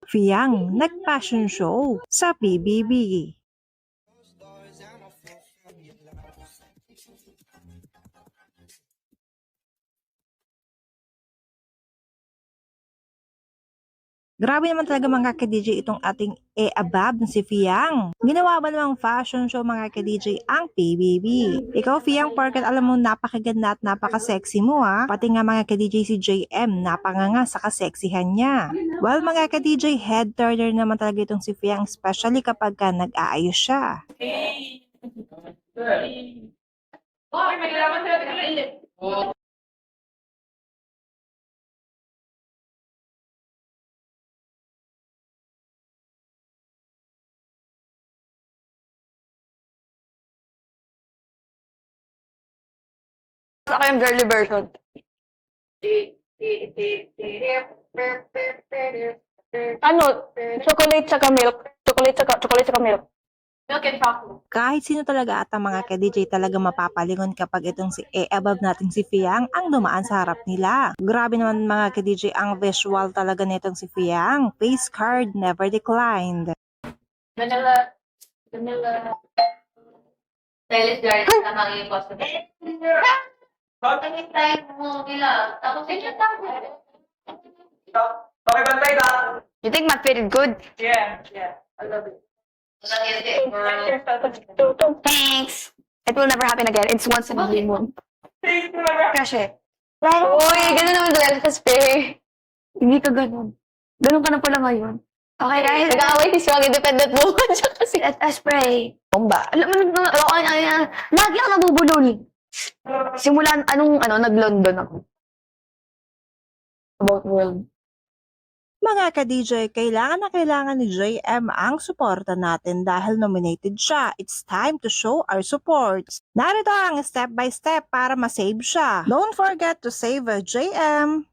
Fiang nag-fashion show sa PBB. Grabe naman talaga mga ka-DJ itong ating abab na si Fiang. Ginawa ba namang fashion show mga ka-DJ ang PBB? Ikaw Fiang, porket alam mo napakaganda at napaka-sexy mo ha. Pati nga mga ka-DJ si JM, napanganga sa kaseksihan niya. Well mga ka-DJ, head turner naman talaga itong si Fiang, especially kapag nag-aayos siya. Ako yung girly version. Ano? Chocolate tsaka milk. Chocolate tsaka milk. Milk and chocolate. Kahit sino talaga at ang mga ka-DJ talaga mapapalingon kapag itong si above nating si Fiang ang dumaan sa harap nila. Grabe naman mga ka-DJ ang visual talaga nitong si Fiang. Face card never declined. Vanilla. Stylish guys, tama yung costume. Ang style mo nila. Tapos yung Okay, bantay ka. You think Matt fitted good? Yeah. I love it. Thanks. It will never happen again. It's once in a blue moon. Thank you, Mara. Kasi. Uy, ganun naman talaga sa spray. Hindi ka ganun. Ganun ka na pala ngayon. Okay, guys. Nag-aaway si Strong Independent Woman siya kasi at spray. Bomba. Alam mo, lagi ako nabubulol. Simulan, nag-London ako. About world. Mga ka-DJ, kailangan na kailangan ni JM ang suporta natin dahil nominated siya. It's time to show our support. Narito ang step by step para ma-save siya. Don't forget to save JM.